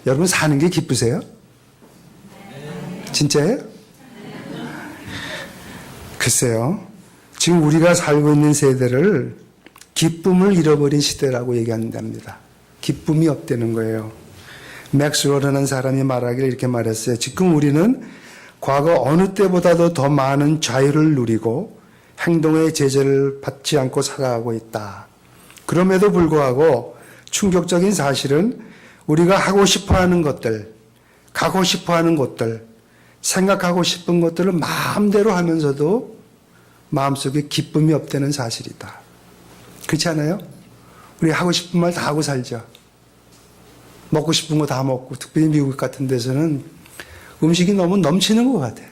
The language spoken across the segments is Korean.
여러분 사는 게 기쁘세요? 진짜예요? 글쎄요. 지금 우리가 살고 있는 세대를 기쁨을 잃어버린 시대라고 얘기한답니다. 기쁨이 없다는 거예요. 맥스웰이라는 사람이 말하기를 이렇게 말했어요. 지금 우리는 과거 어느 때보다도 더 많은 자유를 누리고 행동의 제재를 받지 않고 살아가고 있다. 그럼에도 불구하고 충격적인 사실은 우리가 하고 싶어하는 것들, 가고 싶어하는 곳들, 생각하고 싶은 것들을 마음대로 하면서도 마음속에 기쁨이 없다는 사실이다. 그렇지 않아요? 우리 하고 싶은 말 다 하고 살죠. 먹고 싶은 거 다 먹고, 특별히 미국 같은 데서는 음식이 너무 넘치는 것 같아요.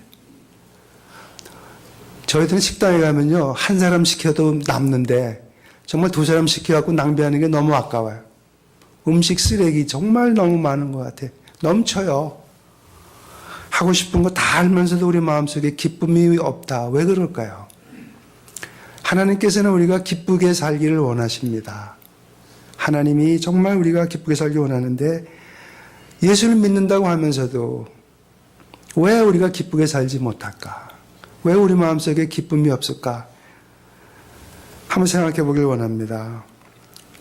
저희들은 식당에 가면요, 한 사람 시켜도 남는데 정말 두 사람 시켜갖고 낭비하는 게 너무 아까워요. 음식 쓰레기 정말 너무 많은 것 같아요. 넘쳐요. 하고 싶은 거 다 알면서도 우리 마음속에 기쁨이 없다. 왜 그럴까요? 하나님께서는 우리가 기쁘게 살기를 원하십니다. 하나님이 정말 우리가 기쁘게 살기 원하는데 예수를 믿는다고 하면서도 왜 우리가 기쁘게 살지 못할까? 왜 우리 마음속에 기쁨이 없을까? 한번 생각해 보길 원합니다.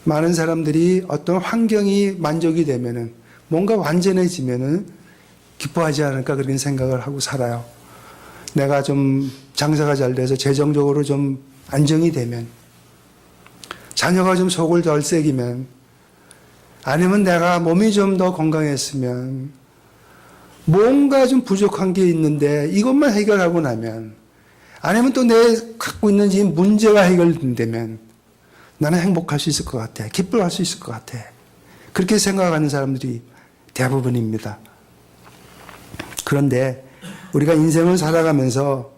많은 사람들이 어떤 환경이 만족이 되면은 뭔가 완전해지면은 기뻐하지 않을까 그런 생각을 하고 살아요. 내가 좀 장사가 잘 돼서 재정적으로 좀 안정이 되면, 자녀가 좀 속을 덜 새기면, 아니면 내가 몸이 좀 더 건강했으면, 뭔가 좀 부족한 게 있는데 이것만 해결하고 나면, 아니면 또 내 갖고 있는 이 문제가 해결된다면 나는 행복할 수 있을 것 같아. 기뻐할 수 있을 것 같아. 그렇게 생각하는 사람들이 대부분입니다. 그런데 우리가 인생을 살아가면서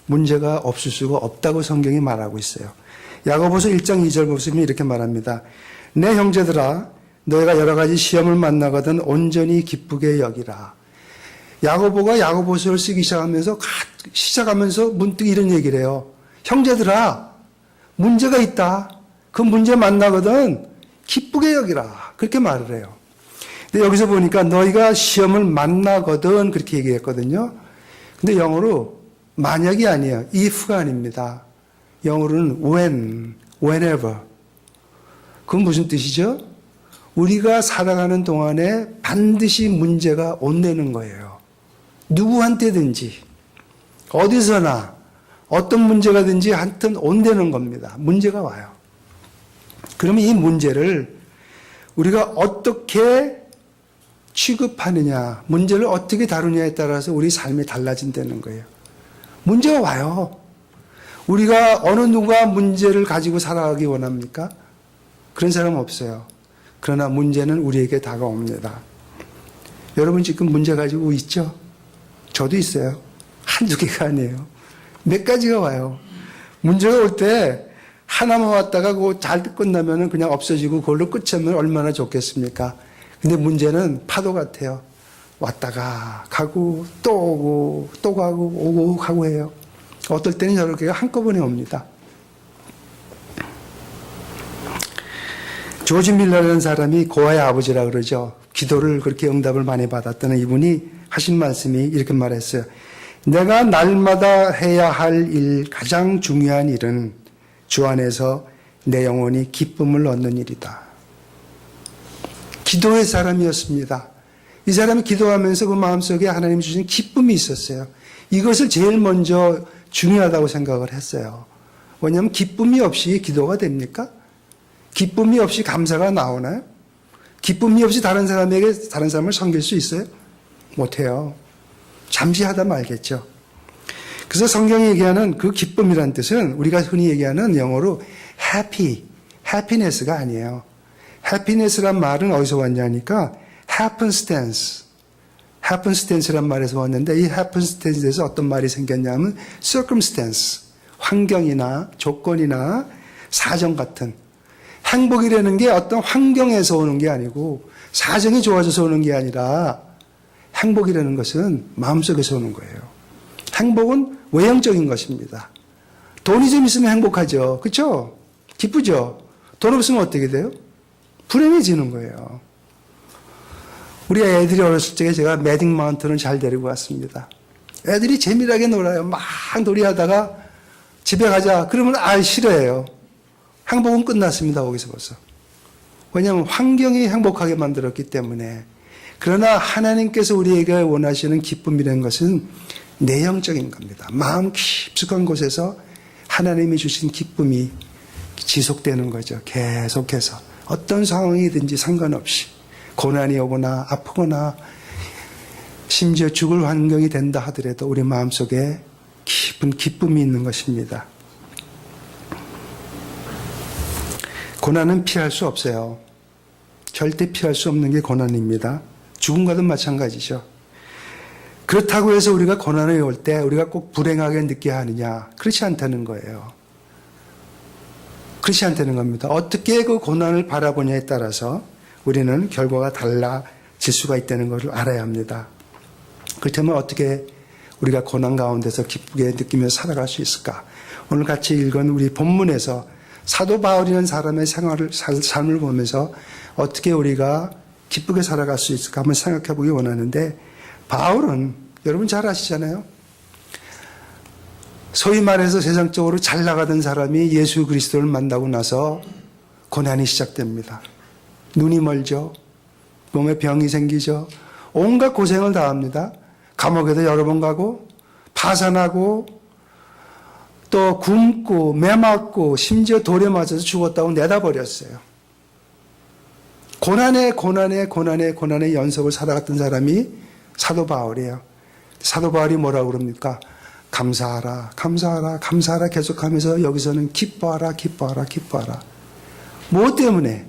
문제가 없을 수가 없다고 성경이 말하고 있어요. 야고보서 1장 2절 보시면 이렇게 말합니다. 내 형제들아, 너희가 여러 가지 시험을 만나거든 온전히 기쁘게 여기라. 야고보가 야고보서를 쓰기 시작하면서 문득 이런 얘기를 해요. 형제들아, 문제가 있다. 그 문제 만나거든 기쁘게 여기라. 그렇게 말을 해요. 근데 여기서 보니까 너희가 시험을 만나거든 그렇게 얘기했거든요. 근데 영어로 만약이 아니에요. if가 아닙니다. 영어로는 whenever. 그건 무슨 뜻이죠? 우리가 살아가는 동안에 반드시 문제가 온다는 거예요. 누구한테든지 어디서나 어떤 문제가든지 하여튼 온다는 겁니다. 문제가 와요. 그러면 이 문제를 우리가 어떻게 취급하느냐, 문제를 어떻게 다루냐에 따라서 우리 삶이 달라진다는 거예요. 문제가 와요. 우리가 어느 누가 문제를 가지고 살아가기 원합니까? 그런 사람 없어요. 그러나 문제는 우리에게 다가옵니다. 여러분 지금 문제 가지고 있죠? 저도 있어요. 한두 개가 아니에요. 몇 가지가 와요. 문제가 올 때 하나만 왔다가 그거 잘 끝나면 그냥 없어지고 그걸로 끝이면 얼마나 좋겠습니까? 근데 문제는 파도 같아요. 왔다가 가고 또 오고 또 가고 오고 가고 해요. 어떨 때는 저렇게 한꺼번에 옵니다. 조지 밀러라는 사람이 고아의 아버지라 그러죠. 기도를 그렇게 응답을 많이 받았다는 이분이 하신 말씀이 이렇게 말했어요. 내가 날마다 해야 할 일, 가장 중요한 일은 주 안에서 내 영혼이 기쁨을 얻는 일이다. 기도의 사람이었습니다. 이 사람이 기도하면서 그 마음속에 하나님 주신 기쁨이 있었어요. 이것을 제일 먼저 중요하다고 생각을 했어요. 왜냐하면 기쁨이 없이 기도가 됩니까? 기쁨이 없이 감사가 나오나요? 기쁨이 없이 다른 사람을 섬길 수 있어요? 못해요. 잠시 하다 말겠죠. 그래서 성경이 얘기하는 그 기쁨이라는 뜻은 우리가 흔히 얘기하는 영어로 happiness가 아니에요. happiness란 말은 어디서 왔냐니까 happenstance란 말에서 왔는데 이 happenstance에서 어떤 말이 생겼냐면 circumstance, 환경이나 조건이나 사정 같은 행복이라는 게 어떤 환경에서 오는 게 아니고 사정이 좋아져서 오는 게 아니라 행복이라는 것은 마음속에서 오는 거예요. 행복은 외형적인 것입니다. 돈이 좀 있으면 행복하죠. 그렇죠? 기쁘죠? 돈 없으면 어떻게 돼요? 불행해지는 거예요. 우리 애들이 어렸을 적에 제가 매직 마운틴을 잘 데리고 왔습니다. 애들이 재미나게 놀아요. 막 놀이하다가 집에 가자. 그러면 싫어해요. 행복은 끝났습니다. 거기서 벌써. 왜냐하면 환경이 행복하게 만들었기 때문에. 그러나 하나님께서 우리에게 원하시는 기쁨이라는 것은 내형적인 겁니다. 마음 깊숙한 곳에서 하나님이 주신 기쁨이 지속되는 거죠. 계속해서. 어떤 상황이든지 상관없이. 고난이 오거나 아프거나 심지어 죽을 환경이 된다 하더라도 우리 마음속에 깊은 기쁨이 있는 것입니다. 고난은 피할 수 없어요. 절대 피할 수 없는 게 고난입니다. 죽음과도 마찬가지죠. 그렇다고 해서 우리가 고난이 올 때 우리가 꼭 불행하게 느껴야 하느냐? 그렇지 않다는 거예요. 그렇지 않다는 겁니다. 어떻게 그 고난을 바라보냐에 따라서 우리는 결과가 달라질 수가 있다는 것을 알아야 합니다. 그렇다면 어떻게 우리가 고난 가운데서 기쁘게 느끼며 살아갈 수 있을까? 오늘 같이 읽은 우리 본문에서 사도 바울이라는 사람의 삶을 보면서 어떻게 우리가 기쁘게 살아갈 수 있을까 한번 생각해 보기 원하는데, 바울은 여러분 잘 아시잖아요. 소위 말해서 세상적으로 잘 나가던 사람이 예수 그리스도를 만나고 나서 고난이 시작됩니다. 눈이 멀죠. 몸에 병이 생기죠. 온갖 고생을 다 합니다. 감옥에도 여러 번 가고 파산하고 또 굶고 매맞고 심지어 돌에 맞아서 죽었다고 내다버렸어요. 고난의 연속을 살아갔던 사람이 사도 바울이에요. 사도 바울이 뭐라고 그럽니까? 감사하라 계속하면서 여기서는 기뻐하라. 무엇 때문에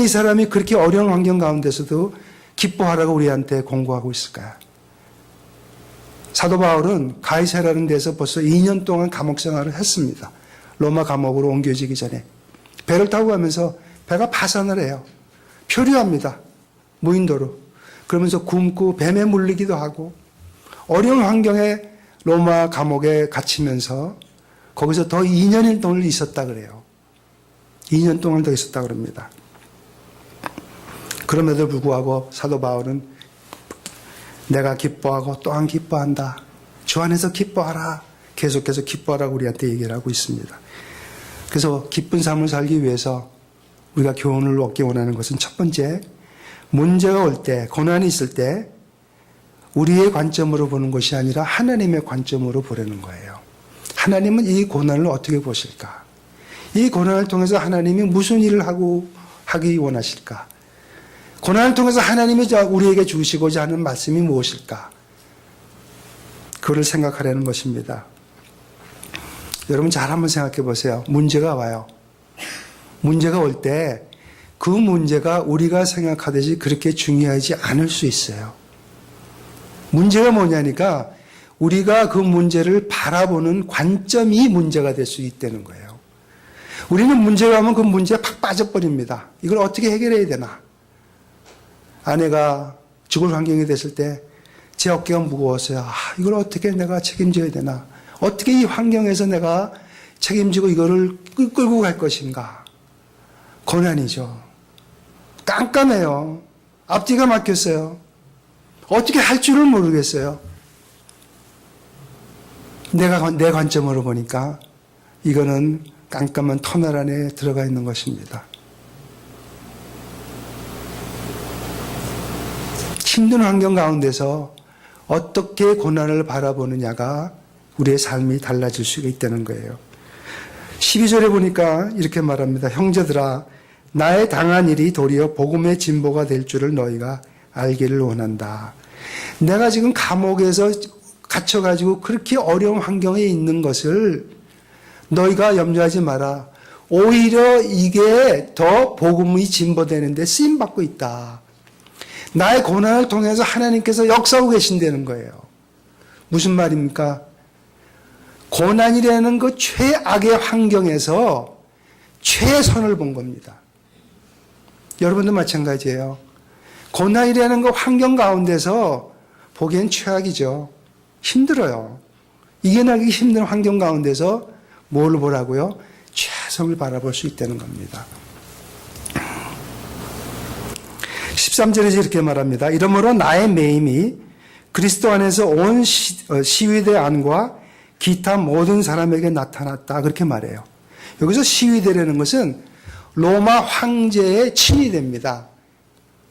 이 사람이 그렇게 어려운 환경 가운데서도 기뻐하라고 우리한테 공고하고 있을까요? 사도 바울은 가이사라는 데서 벌써 2년 동안 감옥 생활을 했습니다. 로마 감옥으로 옮겨지기 전에. 배를 타고 가면서 배가 파산을 해요. 표류합니다. 무인도로. 그러면서 굶고 뱀에 물리기도 하고 어려운 환경에 로마 감옥에 갇히면서 거기서 더 2년일 동안 있었다 그래요. 2년 동안 더 있었다 그럽니다. 그럼에도 불구하고 사도 바울은 내가 기뻐하고 또한 기뻐한다. 주 안에서 기뻐하라. 계속해서 기뻐하라고 우리한테 얘기를 하고 있습니다. 그래서 기쁜 삶을 살기 위해서 우리가 교훈을 얻기 원하는 것은 첫 번째, 문제가 올 때, 고난이 있을 때 우리의 관점으로 보는 것이 아니라 하나님의 관점으로 보려는 거예요. 하나님은 이 고난을 어떻게 보실까? 이 고난을 통해서 하나님이 무슨 일을 하기 원하실까? 고난을 통해서 하나님이 우리에게 주시고자 하는 말씀이 무엇일까? 그걸 생각하려는 것입니다. 여러분 잘 한번 생각해 보세요. 문제가 와요. 문제가 올 때 그 문제가 우리가 생각하듯이 그렇게 중요하지 않을 수 있어요. 문제가 뭐냐니까 우리가 그 문제를 바라보는 관점이 문제가 될 수 있다는 거예요. 우리는 문제가 오면 그 문제에 팍 빠져버립니다. 이걸 어떻게 해결해야 되나? 아내가 죽을 환경이 됐을 때 제 어깨가 무거웠어요. 이걸 어떻게 내가 책임져야 되나? 어떻게 이 환경에서 내가 책임지고 이거를 끌고 갈 것인가? 고난이죠. 깜깜해요. 앞뒤가 막혔어요. 어떻게 할 줄을 모르겠어요. 내 관점으로 보니까 이거는 깜깜한 터널 안에 들어가 있는 것입니다. 힘든 환경 가운데서 어떻게 고난을 바라보느냐가 우리의 삶이 달라질 수가 있다는 거예요. 12절에 보니까 이렇게 말합니다. 형제들아, 나의 당한 일이 도리어 복음의 진보가 될 줄을 너희가 알기를 원한다. 내가 지금 감옥에서 갇혀가지고 그렇게 어려운 환경에 있는 것을 너희가 염려하지 마라. 오히려 이게 더 복음이 진보되는데 쓰임받고 있다. 나의 고난을 통해서 하나님께서 역사하고 계신다는 거예요. 무슨 말입니까? 고난이라는 그 최악의 환경에서 최선을 본 겁니다. 여러분도 마찬가지예요. 고난이라는 그 환경 가운데서 보기엔 최악이죠. 힘들어요. 이겨나기 힘든 환경 가운데서 뭘 보라고요? 최선을 바라볼 수 있다는 겁니다. 13절에서 이렇게 말합니다. 이러므로 나의 매임이 그리스도 안에서 온 시위대 안과 기타 모든 사람에게 나타났다. 그렇게 말해요. 여기서 시위대라는 것은 로마 황제의 친위대입니다.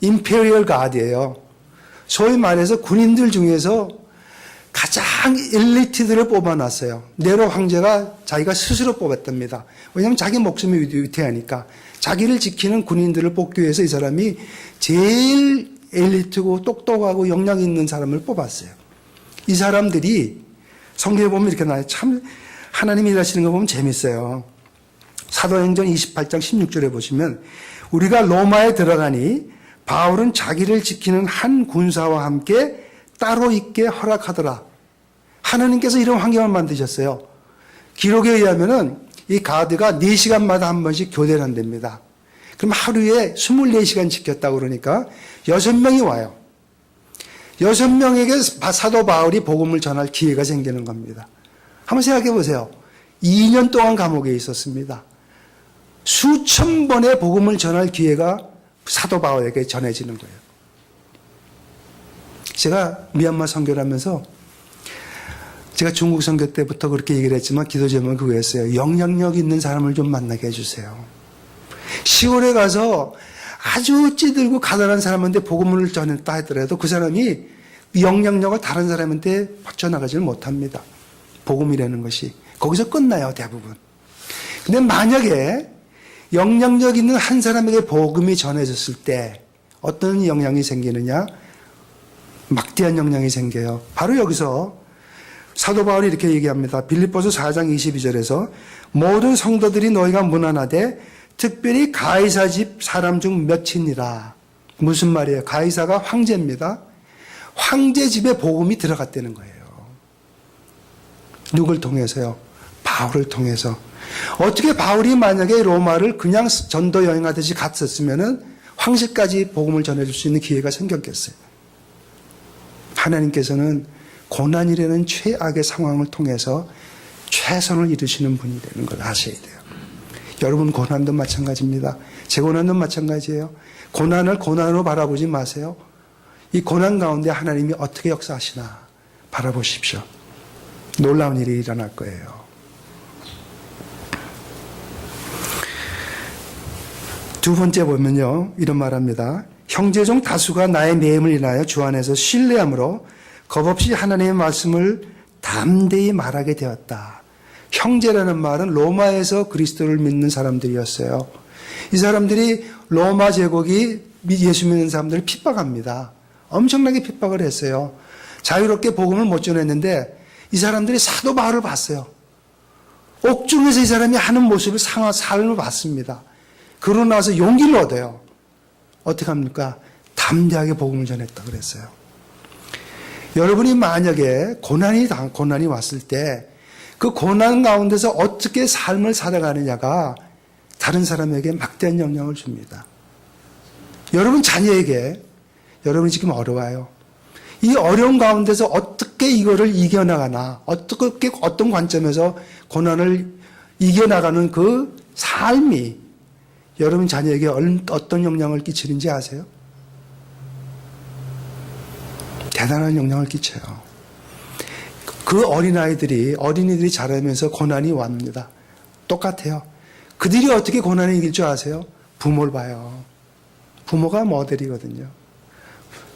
임페리얼 가드예요. 소위 말해서 군인들 중에서 가장 엘리트들을 뽑아놨어요. 네로 황제가 자기가 스스로 뽑았답니다. 왜냐하면 자기 목숨이 위태하니까. 자기를 지키는 군인들을 뽑기 위해서 이 사람이 제일 엘리트고 똑똑하고 역량 있는 사람을 뽑았어요. 이 사람들이 성경에 보면 이렇게 나와요. 참 하나님이 일하시는 거 보면 재밌어요. 사도행전 28장 16절에 보시면 우리가 로마에 들어가니 바울은 자기를 지키는 한 군사와 함께 따로 있게 허락하더라. 하나님께서 이런 환경을 만드셨어요. 기록에 의하면은 이 가드가 4시간마다 한 번씩 교대를 한답니다. 그럼 하루에 24시간 지켰다고 그러니까 6명이 와요. 6명에게 사도 바울이 복음을 전할 기회가 생기는 겁니다. 한번 생각해 보세요. 2년 동안 감옥에 있었습니다. 수천 번의 복음을 전할 기회가 사도 바울에게 전해지는 거예요. 제가 미얀마 선교를 하면서 제가 중국 선교 때부터 그렇게 얘기를 했지만 기도 제목은 그거였어요. 영향력 있는 사람을 좀 만나게 해주세요. 시골에 가서 아주 찌들고 가난한 사람한테 복음을 전했다 하더라도 그 사람이 영향력을 다른 사람한테 퍼져나가지를 못합니다. 복음이라는 것이. 거기서 끝나요, 대부분. 근데 만약에 영향력 있는 한 사람에게 복음이 전해졌을 때 어떤 영향이 생기느냐? 막대한 영향이 생겨요. 바로 여기서 사도 바울이 이렇게 얘기합니다. 빌립보서 4장 22절에서 모든 성도들이 너희가 문안하되 특별히 가이사 집 사람 중 몇이니라. 무슨 말이에요? 가이사가 황제입니다. 황제 집에 복음이 들어갔다는 거예요. 누굴 통해서요? 바울을 통해서. 어떻게 바울이 만약에 로마를 그냥 전도 여행하듯이 갔었으면은 황제까지 복음을 전해줄 수 있는 기회가 생겼겠어요. 하나님께서는 고난이라는 최악의 상황을 통해서 최선을 이루시는 분이 되는 걸 아셔야 돼요. 여러분 고난도 마찬가지입니다. 제 고난도 마찬가지예요. 고난을 고난으로 바라보지 마세요. 이 고난 가운데 하나님이 어떻게 역사하시나 바라보십시오. 놀라운 일이 일어날 거예요. 두 번째 보면요. 이런 말합니다. 형제 중 다수가 나의 매임을 인하여 주 안에서 신뢰함으로 겁없이 하나님의 말씀을 담대히 말하게 되었다. 형제라는 말은 로마에서 그리스도를 믿는 사람들이었어요. 이 사람들이 로마 제국이 예수 믿는 사람들을 핍박합니다. 엄청나게 핍박을 했어요. 자유롭게 복음을 못 전했는데 이 사람들이 사도 바울을 봤어요. 옥중에서 이 사람이 하는 모습을 삶을 봤습니다. 그러고 나서 용기를 얻어요. 어떻게 합니까? 담대하게 복음을 전했다 그랬어요. 여러분이 만약에 고난이 왔을 때 그 고난 가운데서 어떻게 삶을 살아가느냐가 다른 사람에게 막대한 영향을 줍니다. 여러분 자녀에게 여러분이 지금 어려워요. 이 어려운 가운데서 어떻게 이거를 이겨나가나, 어떻게 어떤 관점에서 고난을 이겨나가는 그 삶이 여러분 자녀에게 어떤 영향을 끼치는지 아세요? 대단한 영향을 끼쳐요. 그 어린이들이 자라면서 고난이 옵니다. 똑같아요. 그들이 어떻게 고난을 이길 줄 아세요? 부모를 봐요. 부모가 모델이거든요.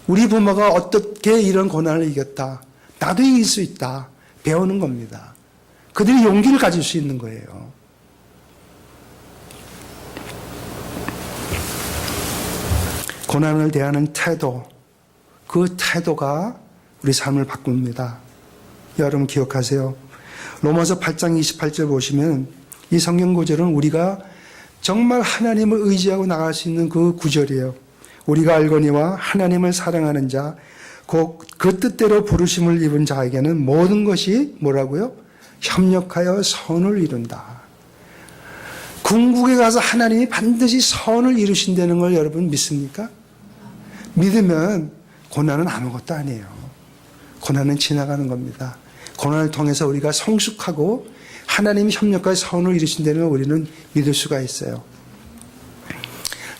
우리 부모가 어떻게 이런 고난을 이겼다. 나도 이길 수 있다. 배우는 겁니다. 그들이 용기를 가질 수 있는 거예요. 고난을 대하는 태도, 그 태도가 우리 삶을 바꿉니다. 여러분 기억하세요. 로마서 8장 28절 보시면 이 성경 구절은 우리가 정말 하나님을 의지하고 나갈 수 있는 그 구절이에요. 우리가 알거니와 하나님을 사랑하는 자, 곧 그 뜻대로 부르심을 입은 자에게는 모든 것이 뭐라고요? 협력하여 선을 이룬다. 궁극에 가서 하나님이 반드시 선을 이루신다는 걸 여러분 믿습니까? 믿으면 고난은 아무것도 아니에요. 고난은 지나가는 겁니다. 고난을 통해서 우리가 성숙하고 하나님이 협력하여 선을 이루신다는 걸 우리는 믿을 수가 있어요.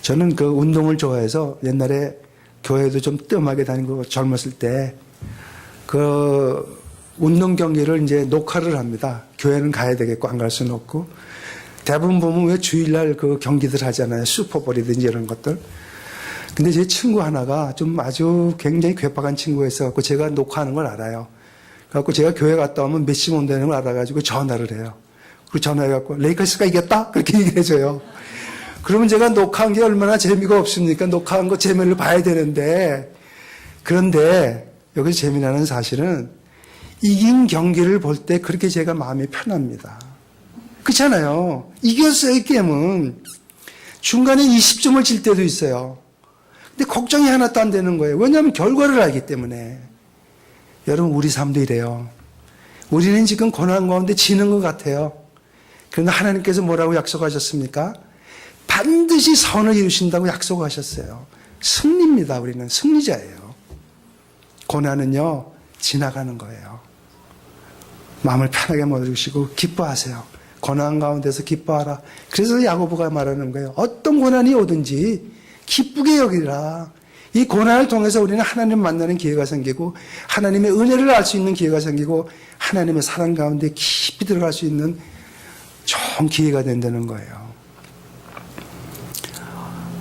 저는 그 운동을 좋아해서 옛날에 교회도 좀 뜸하게 다니고 젊었을 때 그 운동 경기를 이제 녹화를 합니다. 교회는 가야 되겠고 안 갈 수는 없고. 대부분 보면 왜 주일날 그 경기들 하잖아요. 슈퍼볼이든지 이런 것들. 근데 제 친구 하나가 좀 아주 굉장히 괴팍한 친구가 있어갖고 제가 녹화하는 걸 알아요. 그래갖고 제가 교회 갔다 오면 몇 시 온다는 걸 알아가지고 전화를 해요. 그리고 전화해갖고 레이커스가 이겼다? 그렇게 얘기를 해줘요. 그러면 제가 녹화한 게 얼마나 재미가 없습니까? 녹화한 거 재미를 봐야 되는데. 그런데 여기서 재미나는 사실은 이긴 경기를 볼 때 그렇게 제가 마음이 편합니다. 그렇잖아요. 이겼어요, 이 게임은. 중간에 20점을 질 때도 있어요. 근데 걱정이 하나도 안 되는 거예요. 왜냐하면 결과를 알기 때문에. 여러분, 우리 삶도 이래요. 우리는 지금 고난 가운데 지는 것 같아요. 그런데 하나님께서 뭐라고 약속하셨습니까? 반드시 선을 이루신다고 약속하셨어요. 승리입니다. 우리는 승리자예요. 고난은요, 지나가는 거예요. 마음을 편하게 먹으시고 기뻐하세요. 고난 가운데서 기뻐하라. 그래서 야고보가 말하는 거예요. 어떤 고난이 오든지 기쁘게 여기라. 이 고난을 통해서 우리는 하나님 만나는 기회가 생기고 하나님의 은혜를 알 수 있는 기회가 생기고 하나님의 사랑 가운데 깊이 들어갈 수 있는 좋은 기회가 된다는 거예요.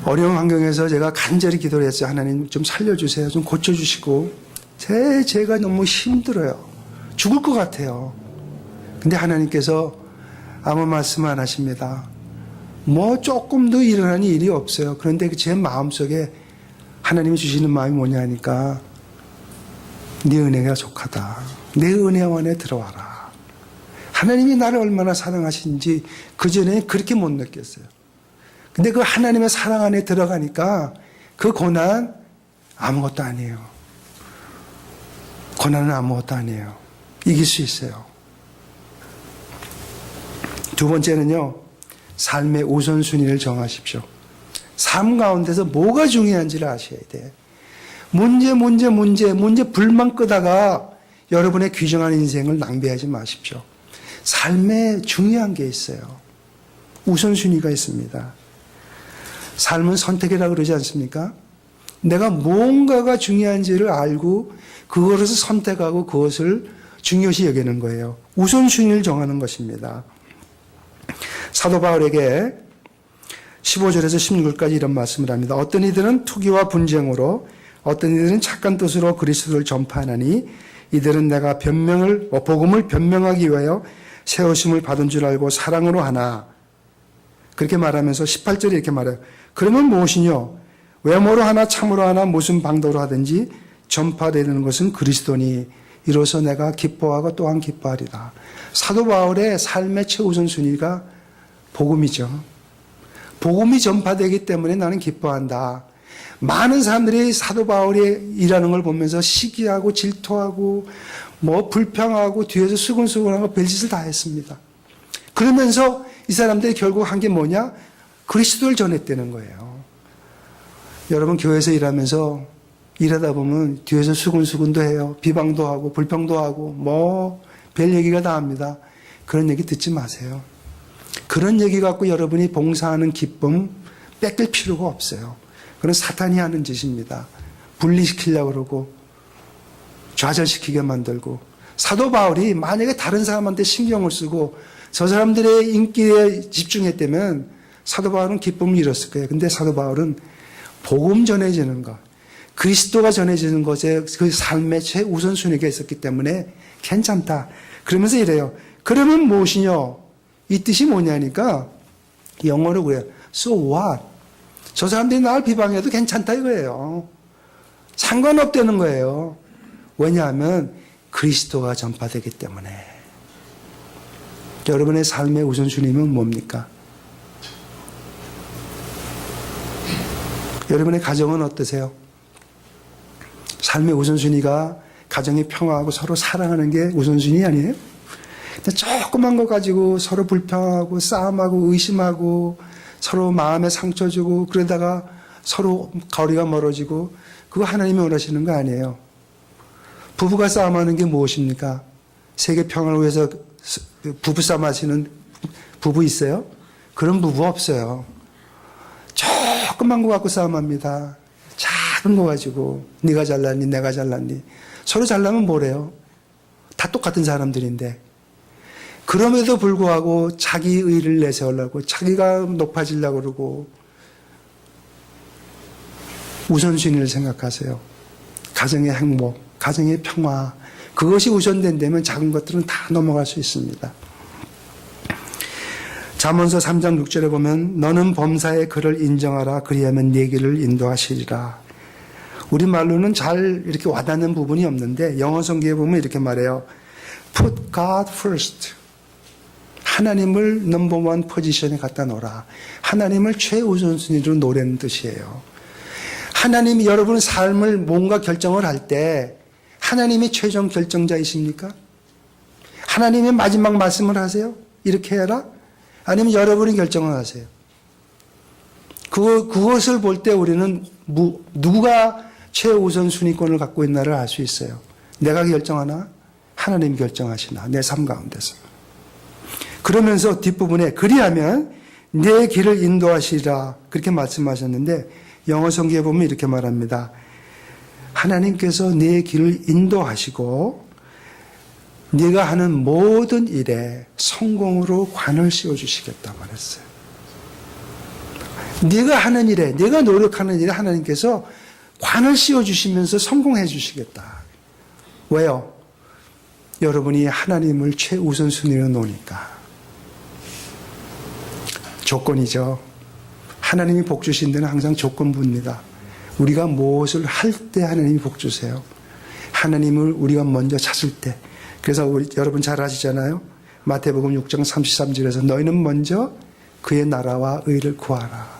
어려운 환경에서 제가 간절히 기도를 했어요. 하나님 좀 살려주세요. 좀 고쳐주시고. 제가 너무 힘들어요. 죽을 것 같아요. 근데 하나님께서 아무 말씀 안 하십니다. 뭐 조금도 일어나는 일이 없어요. 그런데 제 마음속에 하나님이 주시는 마음이 뭐냐 하니까 네 은혜가 족하다. 내 은혜 안에 들어와라. 하나님이 나를 얼마나 사랑하시는지 그전에 그렇게 못 느꼈어요. 근데 그 하나님의 사랑 안에 들어가니까 그 고난 아무것도 아니에요. 고난은 아무것도 아니에요. 이길 수 있어요. 두 번째는요, 삶의 우선순위를 정하십시오. 삶 가운데서 뭐가 중요한지를 아셔야 돼. 문제 불만 끄다가 여러분의 귀중한 인생을 낭비하지 마십시오. 삶에 중요한 게 있어요. 우선순위가 있습니다. 삶은 선택이라고 그러지 않습니까? 내가 무언가가 중요한지를 알고 그것을 선택하고 그것을 중요시 여기는 거예요. 우선순위를 정하는 것입니다. 사도 바울에게 15절에서 16절까지 이런 말씀을 합니다. 어떤 이들은 투기와 분쟁으로 어떤 이들은 착한 뜻으로 그리스도를 전파하나니 이들은 내가 복음을 변명하기 위하여 세우심을 받은 줄 알고 사랑으로 하나. 그렇게 말하면서 18절에 이렇게 말해요. 그러면 무엇이뇨? 외모로 하나 참으로 하나 무슨 방도로 하든지 전파되는 것은 그리스도니 이로써 내가 기뻐하고 또한 기뻐하리라. 사도 바울의 삶의 최우선 순위가 복음이죠. 복음이 전파되기 때문에 나는 기뻐한다. 많은 사람들이 사도 바울이 일하는 걸 보면서 시기하고 질투하고 뭐 불평하고 뒤에서 수근수근하고 별짓을 다 했습니다. 그러면서 이 사람들이 결국 한 게 뭐냐? 그리스도를 전했다는 거예요. 여러분 교회에서 일하다 보면 뒤에서 수근수근도 해요. 비방도 하고 불평도 하고 뭐 별 얘기가 다 합니다. 그런 얘기 듣지 마세요. 그런 얘기 갖고 여러분이 봉사하는 기쁨 뺏길 필요가 없어요. 그건 사탄이 하는 짓입니다. 분리시키려고 그러고 좌절시키게 만들고. 사도 바울이 만약에 다른 사람한테 신경을 쓰고 저 사람들의 인기에 집중했다면 사도 바울은 기쁨을 잃었을 거예요. 근데 사도 바울은 복음 전해지는 것, 그리스도가 전해지는 것에 그 삶의 최우선순위가 있었기 때문에 괜찮다. 그러면서 이래요. 그러면 무엇이뇨? 이 뜻이 뭐냐니까 영어로 그래요. So what? 저 사람들이 나를 비방해도 괜찮다 이거예요. 상관없다는 거예요. 왜냐하면 그리스도가 전파되기 때문에. 여러분의 삶의 우선순위는 뭡니까? 여러분의 가정은 어떠세요? 삶의 우선순위가 가정이 평화하고 서로 사랑하는 게 우선순위 아니에요? 근데 조그만 거 가지고 서로 불평하고 싸움하고 의심하고 서로 마음에 상처 주고 그러다가 서로 거리가 멀어지고 그거 하나님이 원하시는 거 아니에요. 부부가 싸움하는 게 무엇입니까? 세계 평화를 위해서 부부싸움 하시는 부부 있어요? 그런 부부 없어요. 조그만 거 갖고 싸움합니다. 작은 거 가지고 네가 잘났니 내가 잘났니. 서로 잘나면 뭐래요? 다 똑같은 사람들인데. 그럼에도 불구하고 자기 의를 내세우려고 자기가 높아지려고 그러고 우선순위를 생각하세요. 가정의 행복, 가정의 평화, 그것이 우선된다면 작은 것들은 다 넘어갈 수 있습니다. 잠언서 3장 6절에 보면 너는 범사의 그를 인정하라 그리하면 네 길을 인도하시리라. 우리말로는 잘 이렇게 와닿는 부분이 없는데 영어 성경에 보면 이렇게 말해요. Put God first. 하나님을 넘버원 포지션에 갖다 놓으라. 하나님을 최우선순위로 놓으라는 뜻이에요. 하나님이 여러분의 삶을 뭔가 결정을 할 때 하나님이 최종 결정자이십니까? 하나님의 마지막 말씀을 하세요? 이렇게 해라? 아니면 여러분이 결정을 하세요? 그것을 볼 때 우리는 누가 최우선순위권을 갖고 있나를 알 수 있어요. 내가 결정하나? 하나님이 결정하시나? 내 삶 가운데서. 그러면서 뒷부분에 그리하면 내 길을 인도하시리라 그렇게 말씀하셨는데 영어 성경에 보면 이렇게 말합니다. 하나님께서 내 길을 인도하시고 네가 하는 모든 일에 성공으로 관을 씌워주시겠다 말했어요. 네가 하는 일에, 네가 노력하는 일에 하나님께서 관을 씌워주시면서 성공해 주시겠다. 왜요? 여러분이 하나님을 최우선순위로 놓으니까. 조건이죠. 하나님이 복 주신 데는 항상 조건부입니다. 우리가 무엇을 할 때 하나님이 복 주세요. 하나님을 우리가 먼저 찾을 때. 그래서 여러분 잘 아시잖아요. 마태복음 6장 33절에서 너희는 먼저 그의 나라와 의를 구하라.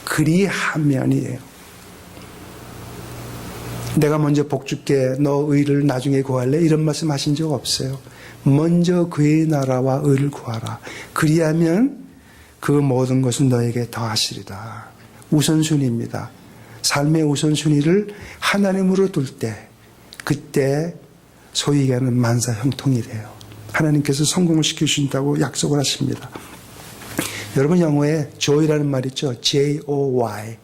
그리하면이에요. 내가 먼저 복 줄게. 너 의를 나중에 구할래? 이런 말씀 하신 적 없어요. 먼저 그의 나라와 의를 구하라. 그리하면 그 모든 것은 너에게 더하시리라. 우선순위입니다. 삶의 우선순위를 하나님으로 둘 때 그때 소위 얘기하는 만사형통이 돼요. 하나님께서 성공을 시켜주신다고 약속을 하십니다. 여러분 영어에 joy라는 말 있죠. J-O-Y.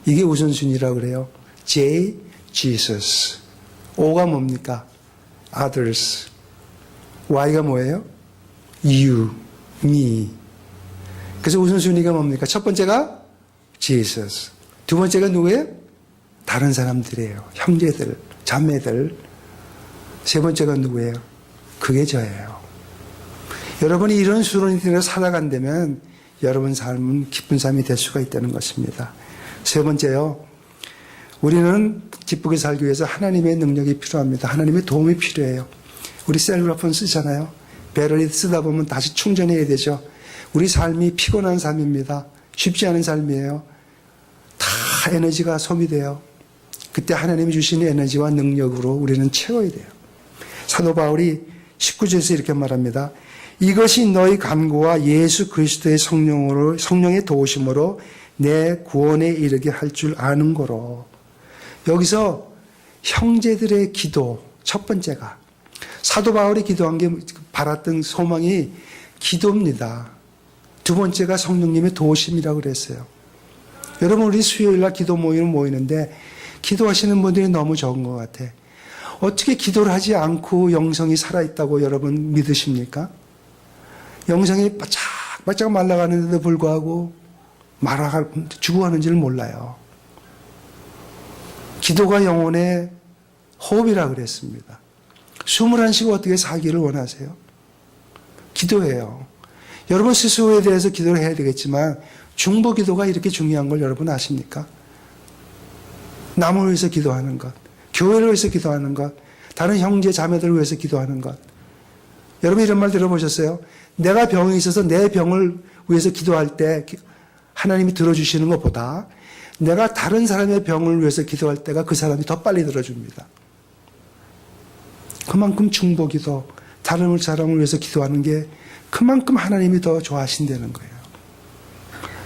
이게 우선순위라고 그래요. J, Jesus. O가 뭡니까? Others. Y가 뭐예요? You, me. 그래서 우선순위가 뭡니까? 첫 번째가 Jesus. 두 번째가 누구예요? 다른 사람들이에요. 형제들, 자매들. 세 번째가 누구예요? 그게 저예요. 여러분이 이런 수론이들을 살아간다면 여러분 삶은 기쁜 삶이 될 수가 있다는 것입니다. 세 번째요. 우리는 기쁘게 살기 위해서 하나님의 능력이 필요합니다. 하나님의 도움이 필요해요. 우리 셀러폰 쓰잖아요. 배터리 쓰다 보면 다시 충전해야 되죠. 우리 삶이 피곤한 삶입니다. 쉽지 않은 삶이에요. 다 에너지가 소비돼요. 그때 하나님이 주시는 에너지와 능력으로 우리는 채워야 돼요. 사도 바울이 19절에서 이렇게 말합니다. 이것이 너희 간구와 예수 그리스도의 성령의 도우심으로 내 구원에 이르게 할 줄 아는 거로. 여기서 형제들의 기도 첫 번째가 사도 바울이 기도한 게 바랐던 소망이 기도입니다. 두 번째가 성령님의 도우심이라고 그랬어요. 여러분 우리 수요일날 기도 모임을 모이는데 기도하시는 분들이 너무 적은 것 같아. 어떻게 기도를 하지 않고 영성이 살아있다고 여러분 믿으십니까? 영성이 바짝바짝 말라가는데도 불구하고 죽어가는지를 몰라요. 기도가 영혼의 호흡이라 그랬습니다. 숨을 안 쉬고 어떻게 살기를 원하세요? 기도해요. 여러분 스스로에 대해서 기도를 해야 되겠지만 중보 기도가 이렇게 중요한 걸 여러분 아십니까? 남을 위해서 기도하는 것, 교회를 위해서 기도하는 것, 다른 형제 자매들을 위해서 기도하는 것. 여러분 이런 말 들어보셨어요? 내가 병이 있어서 내 병을 위해서 기도할 때 하나님이 들어주시는 것보다 내가 다른 사람의 병을 위해서 기도할 때가 그 사람이 더 빨리 들어줍니다. 그만큼 중보기도, 다른 사람을 위해서 기도하는 게 그만큼 하나님이 더 좋아하신다는 거예요.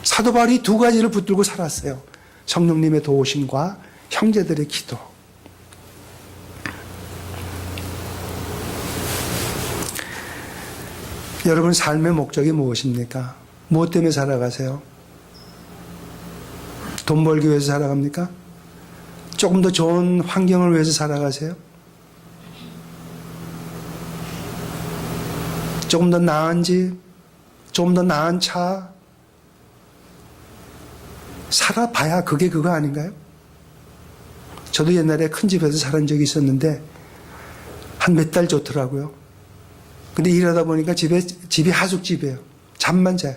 사도 바울이 두 가지를 붙들고 살았어요. 성령님의 도우심과 형제들의 기도. 여러분 삶의 목적이 무엇입니까? 무엇 때문에 살아가세요? 돈 벌기 위해서 살아갑니까? 조금 더 좋은 환경을 위해서 살아가세요? 조금 더 나은 집, 조금 더 나은 차, 살아봐야 그게 그거 아닌가요? 저도 옛날에 큰 집에서 살은 적이 있었는데 한 몇 달 좋더라고요. 근데 일하다 보니까 집이 하숙집이에요. 잠만 자요.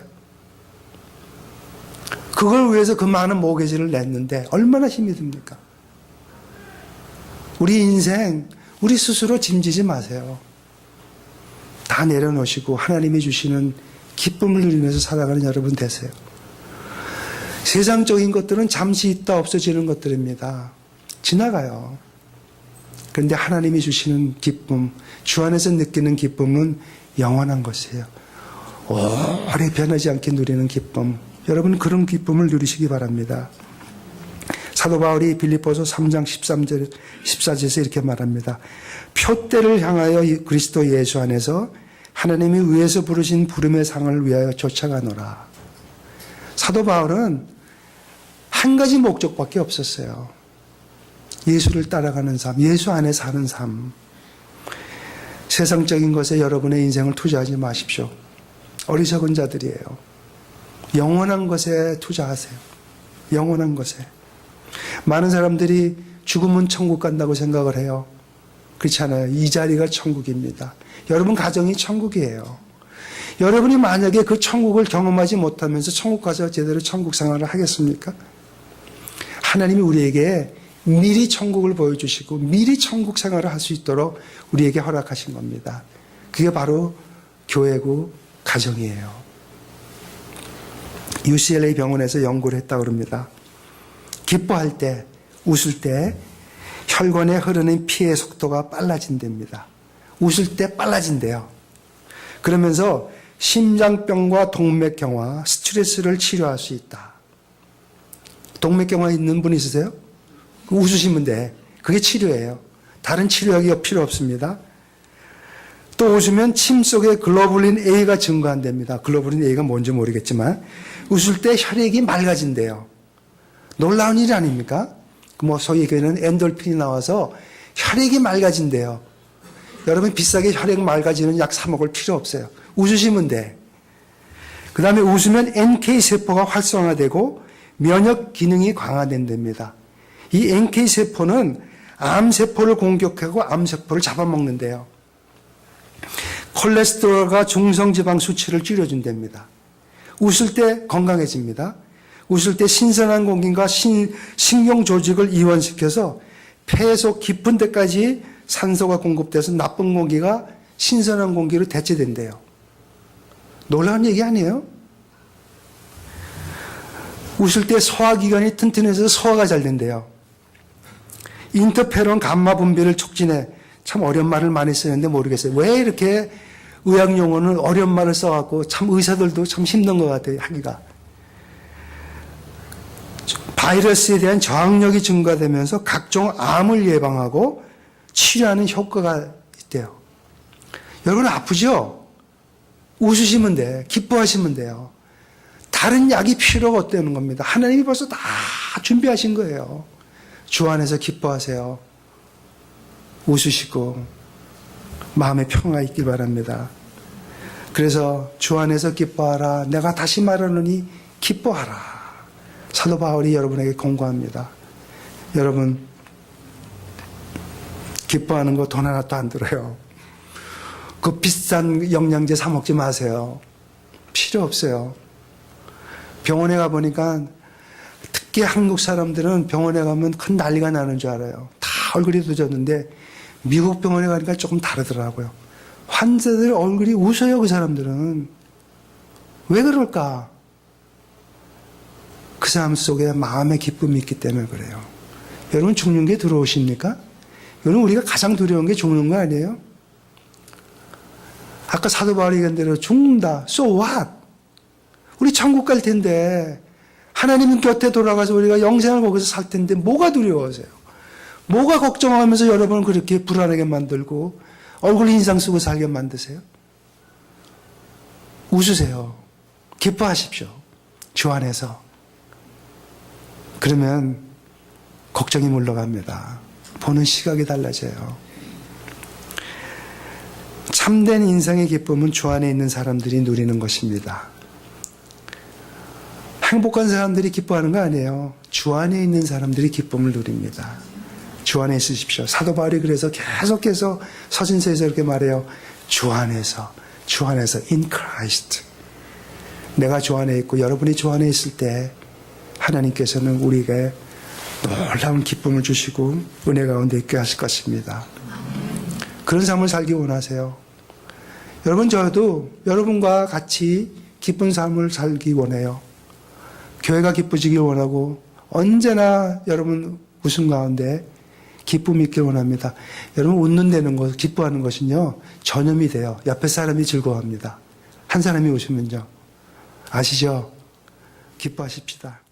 그걸 위해서 그 많은 모기지를 냈는데 얼마나 힘이 듭니까? 우리 인생, 우리 스스로 짐지지 마세요. 다 내려놓으시고 하나님이 주시는 기쁨을 누리면서 살아가는 여러분 되세요. 세상적인 것들은 잠시 있다 없어지는 것들입니다. 지나가요. 그런데 하나님이 주시는 기쁨, 주 안에서 느끼는 기쁨은 영원한 것이에요. 오래 변하지 않게 누리는 기쁨. 여러분 그런 기쁨을 누리시기 바랍니다. 사도 바울이 빌립보서 3장 13절, 14절에서 이렇게 말합니다. 표대를 향하여 그리스도 예수 안에서 하나님이 위에서 부르신 부름의 상을 위하여 쫓아가노라. 사도 바울은 한 가지 목적밖에 없었어요. 예수를 따라가는 삶, 예수 안에 사는 삶. 세상적인 것에 여러분의 인생을 투자하지 마십시오. 어리석은 자들이에요. 영원한 것에 투자하세요. 영원한 것에. 많은 사람들이 죽으면 천국 간다고 생각을 해요. 그렇지 않아요. 이 자리가 천국입니다. 여러분 가정이 천국이에요. 여러분이 만약에 그 천국을 경험하지 못하면서 천국 가서 제대로 천국 생활을 하겠습니까? 하나님이 우리에게 미리 천국을 보여주시고 미리 천국 생활을 할 수 있도록 우리에게 허락하신 겁니다. 그게 바로 교회고 가정이에요. UCLA 병원에서 연구를 했다고 합니다. 기뻐할 때, 웃을 때 혈관에 흐르는 피의 속도가 빨라진답니다. 웃을 때 빨라진대요. 그러면서 심장병과 동맥경화, 스트레스를 치료할 수 있다. 동맥경화 있는 분 있으세요? 웃으시면 돼. 그게 치료예요. 다른 치료약이 필요 없습니다. 또 웃으면 침 속에 글로불린 A가 증가한답니다. 글로불린 A가 뭔지 모르겠지만 웃을 때 혈액이 맑아진대요. 놀라운 일 아닙니까? 뭐 소위 얘기하는 엔돌핀이 나와서 혈액이 맑아진대요. 여러분 비싸게 혈액 맑아지는 약 사 먹을 필요 없어요. 웃으시면 돼. 그 다음에 웃으면 NK세포가 활성화되고 면역 기능이 강화된답니다. 이 NK세포는 암세포를 공격하고 암세포를 잡아먹는데요. 콜레스테롤과 중성지방 수치를 줄여준답니다. 웃을 때 건강해집니다. 웃을 때 신선한 공기가 신경 조직을 이완시켜서 폐 속 깊은 데까지 산소가 공급돼서 나쁜 공기가 신선한 공기로 대체된대요. 놀라운 얘기 아니에요? 웃을 때 소화기관이 튼튼해서 소화가 잘 된대요. 인터페론 감마 분비를 촉진해. 참 어려운 말을 많이 쓰는데 모르겠어요. 왜 이렇게 의학 용어는 어려운 말을 써갖고 참 의사들도 참 힘든 것 같아요, 하기가. 바이러스에 대한 저항력이 증가되면서 각종 암을 예방하고 치료하는 효과가 있대요. 여러분 아프죠? 웃으시면 돼. 기뻐하시면 돼요. 다른 약이 필요가 없다는 겁니다. 하나님이 벌써 다 준비하신 거예요. 주 안에서 기뻐하세요. 웃으시고 마음의 평화가 있길 바랍니다. 그래서 주 안에서 기뻐하라. 내가 다시 말하노니 기뻐하라. 사도 바울이 여러분에게 권고합니다. 여러분 기뻐하는 거 돈 하나도 안 들어요. 그 비싼 영양제 사 먹지 마세요. 필요 없어요. 병원에 가보니까 특히 한국 사람들은 병원에 가면 큰 난리가 나는 줄 알아요. 다 얼굴이 늦었는데 미국 병원에 가니까 조금 다르더라고요. 환자들 얼굴이 웃어요. 그 사람들은. 왜 그럴까? 그 사람 속에 마음의 기쁨이 있기 때문에 그래요. 여러분 죽는 게 두려우십니까? 여러분 우리가 가장 두려운 게 죽는 거 아니에요? 아까 사도 바울이 얘기한 대로 죽는다. So what? 우리 천국 갈 텐데 하나님 곁에 돌아가서 우리가 영생을 거기서 살 텐데 뭐가 두려워하세요? 뭐가 걱정하면서 여러분을 그렇게 불안하게 만들고 얼굴 인상 쓰고 살게 만드세요? 웃으세요. 기뻐하십시오. 주 안에서. 그러면 걱정이 물러갑니다. 보는 시각이 달라져요. 참된 인생의 기쁨은 주 안에 있는 사람들이 누리는 것입니다. 행복한 사람들이 기뻐하는 거 아니에요. 주 안에 있는 사람들이 기쁨을 누립니다. 주 안에 있으십시오. 사도 바울이 그래서 계속해서 서신서에서 이렇게 말해요. 주 안에서 in Christ. 내가 주 안에 있고 여러분이 주 안에 있을 때 하나님께서는 우리에게 놀라운 기쁨을 주시고 은혜 가운데 있게 하실 것입니다. 그런 삶을 살기 원하세요. 여러분, 저도 여러분과 같이 기쁜 삶을 살기 원해요. 교회가 기쁘시길 원하고 언제나 여러분 웃음 가운데 기쁨이 있길 원합니다. 여러분, 웃는다는 것, 기뻐하는 것은요, 전염이 돼요. 옆에 사람이 즐거워합니다. 한 사람이 웃으면요. 아시죠? 기뻐하십시다.